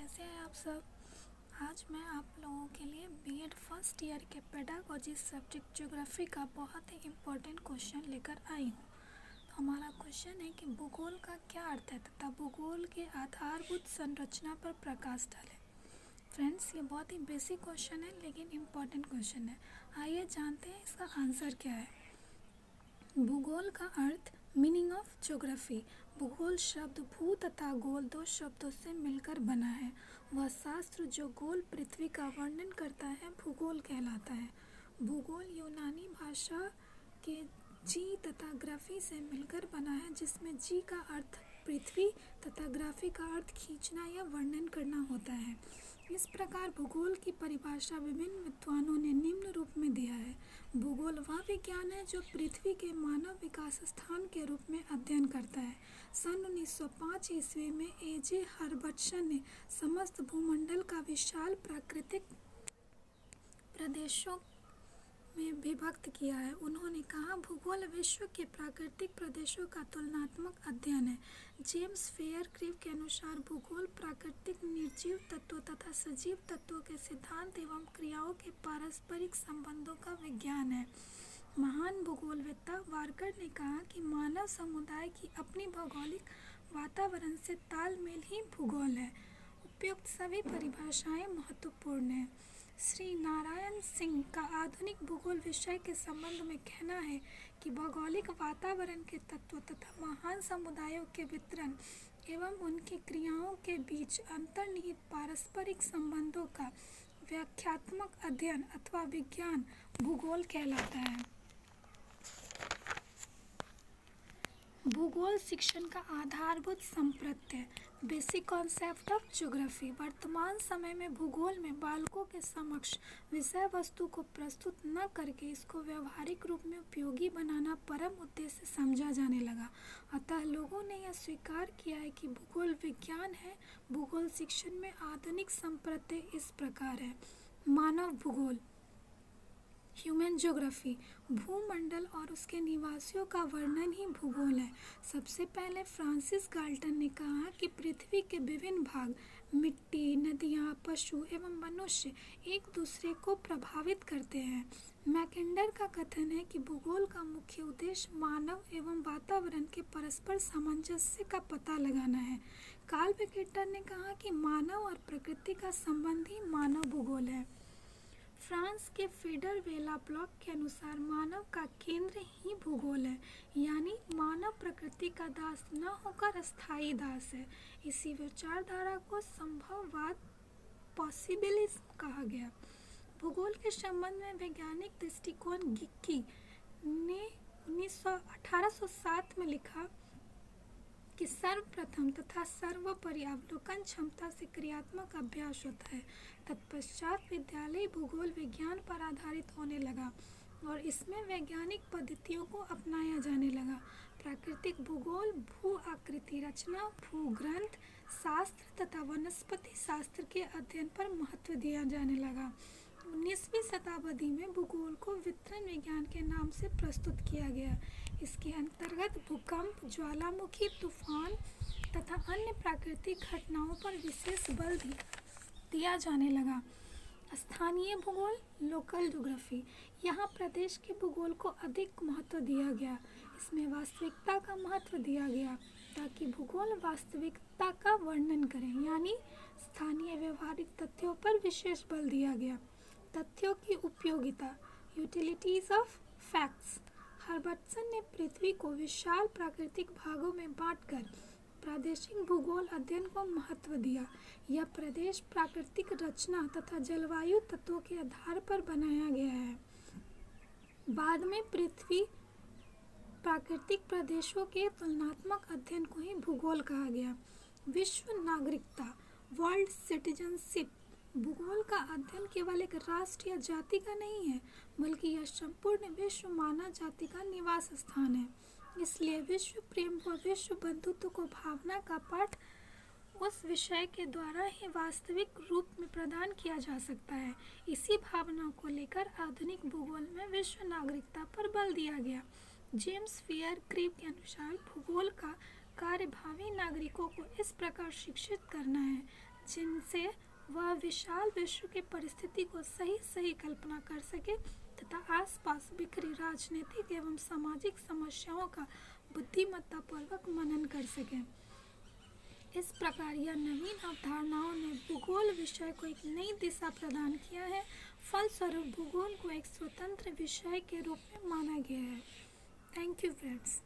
कैसे हैं आप सब। आज मैं आप लोगों के लिए बीएड फर्स्ट ईयर के पेडागोजी सब्जेक्ट ज्योग्राफी का बहुत ही इम्पोर्टेंट क्वेश्चन लेकर आई हूँ। तो हमारा क्वेश्चन है कि भूगोल का क्या अर्थ है तथा भूगोल के आधारभूत संरचना पर प्रकाश डालें। फ्रेंड्स, ये बहुत ही बेसिक क्वेश्चन है लेकिन इम्पोर्टेंट क्वेश्चन है। आइए जानते हैं इसका आंसर क्या है। भूगोल का अर्थ, मीनिंग ऑफ ज्योग्राफी। भूगोल शब्द भू तथा गोल दो शब्दों से मिलकर बना है। वह शास्त्र जो गोल पृथ्वी का वर्णन करता है भूगोल कहलाता है। भूगोल यूनानी भाषा के जी तथा ग्राफी से मिलकर बना है, जिसमें जी का अर्थ पृथ्वी तथा ग्राफी का अर्थ खींचना या वर्णन करना होता है। इस प्रकार भूगोल की परिभाषा विभिन्न विद्वानों ने निम्न रूप में दिया है। भूगोल वह विज्ञान है जो पृथ्वी के मानव विकास स्थान के रूप में अध्ययन करता है। सन 1905 ईस्वी में ए.जे. हर्बर्टसन ने समस्त भूमंडल का विशाल प्राकृतिक प्रदेशों में विभक्त किया है। उन्होंने कहा, भूगोल विश्व के प्राकृतिक प्रदेशों का तुलनात्मक अध्ययन है। जेम्स फेयरक्लीफ के अनुसार भूगोल प्राकृतिक निर्जीव तत्वों तथा सजीव तत्वों के सिद्धांत एवं क्रियाओं के पारस्परिक संबंधों का विज्ञान है। महान भूगोलवेत्ता वार्कर ने कहा कि मानव समुदाय की अपनी भौगोलिक वातावरण से तालमेल ही भूगोल है। उपयुक्त सभी परिभाषाएं महत्वपूर्ण हैं। श्री नारायण सिंह का आधुनिक भूगोल विषय के संबंध में कहना है कि भौगोलिक वातावरण के तत्वों तथा महान समुदायों के वितरण एवं उनकी क्रियाओं के बीच अंतर्निहित पारस्परिक संबंधों का व्याख्यात्मक अध्ययन अथवा विज्ञान भूगोल कहलाता है। भूगोल शिक्षण का आधारभूत संप्रत्यय, बेसिक कॉन्सेप्ट ऑफ ज्योग्राफी। वर्तमान समय में भूगोल में बालकों के समक्ष विषय वस्तु को प्रस्तुत न करके इसको व्यवहारिक रूप में उपयोगी बनाना परम उद्देश्य समझा जाने लगा। अतः लोगों ने यह स्वीकार किया है कि भूगोल विज्ञान है। भूगोल शिक्षण में आधुनिक संप्रत्यय इस प्रकार है। मानव भूगोल, ह्यूमन ज्योग्राफी। भूमंडल और उसके निवासियों का वर्णन ही भूगोल है। सबसे पहले फ्रांसिस गाल्टन ने कहा कि पृथ्वी के विभिन्न भाग, मिट्टी, नदियाँ, पशु एवं मनुष्य एक दूसरे को प्रभावित करते हैं। मैकेंडर का कथन है कि भूगोल का मुख्य उद्देश्य मानव एवं वातावरण के परस्पर सामंजस्य का पता लगाना है। कार्ल बेकेटर ने कहा कि मानव और प्रकृति का संबंध ही मानव भूगोल है। फ्रांस के फेडर वेला ब्लॉक के अनुसार मानव का केंद्र ही भूगोल है, यानी मानव प्रकृति का दास न होकर स्थायी दास है। इसी विचारधारा को संभववाद, पॉसिबिलिज्म कहा गया। भूगोल के संबंध में वैज्ञानिक दृष्टिकोण गिक्की ने 1807 में लिखा कि सर्वप्रथम तथा सर्वोपरि अवलोकन क्षमता से क्रियात्मक अभ्यास होता है। तत्पश्चात विद्यालय भूगोल विज्ञान पर आधारित होने लगा और इसमें वैज्ञानिक पद्धतियों को अपनाया जाने लगा। प्राकृतिक भूगोल, भू आकृति रचना, भूग्रंथ शास्त्र तथा वनस्पति शास्त्र के अध्ययन पर महत्व दिया जाने लगा। 19वीं शताब्दी में भूगोल को वितरण विज्ञान के नाम से प्रस्तुत किया गया। इसके अंतर्गत भूकंप, ज्वालामुखी, तूफान तथा अन्य प्राकृतिक घटनाओं पर विशेष बल दिया जाने लगा। स्थानीय भूगोल, लोकल ज्योग्राफी। यहाँ प्रदेश के भूगोल को अधिक महत्व दिया गया। इसमें वास्तविकता का महत्व दिया गया ताकि भूगोल वास्तविकता का वर्णन करें, यानी स्थानीय व्यवहारिक तथ्यों पर विशेष बल दिया गया। तथ्यों की उपयोगिता, यूटिलिटीज ऑफ फैक्ट्स। हर्बर्टसन ने पृथ्वी को विशाल प्राकृतिक भागों में बांटकर प्रादेशिक भूगोल अध्ययन को महत्व दिया। यह प्रदेश प्राकृतिक रचना तथा जलवायु तत्वों के आधार पर बनाया गया है। बाद में पृथ्वी प्राकृतिक प्रदेशों के तुलनात्मक अध्ययन को ही भूगोल कहा गया। विश्व नागरिकता, वर्ल्ड सिटीजनशिप। भूगोल का अध्ययन केवल एक राष्ट्र या जाति का नहीं है, बल्कि यह संपूर्ण विश्व मानव जाति का निवास स्थान है। इसलिए विश्व प्रेम व विश्व बंधुत्व को भावना का पाठ उस विषय के द्वारा ही वास्तविक रूप में प्रदान किया जा सकता है। इसी भावना को लेकर आधुनिक भूगोल में विश्व नागरिकता पर बल दिया गया। जेम्स फेयरक्लीफ के अनुसार भूगोल का कार्य भावी नागरिकों को इस प्रकार शिक्षित करना है जिनसे वह विशाल विश्व की परिस्थिति को सही कल्पना कर सके तथा आसपास बिखरी राजनीतिक एवं सामाजिक समस्याओं का बुद्धिमत्तापूर्वक मनन कर सके। इस प्रकार यह नवीन अवधारणाओं ने भूगोल विषय को एक नई दिशा प्रदान किया है। फलस्वरूप भूगोल को एक स्वतंत्र विषय के रूप में माना गया है। Thank you friends.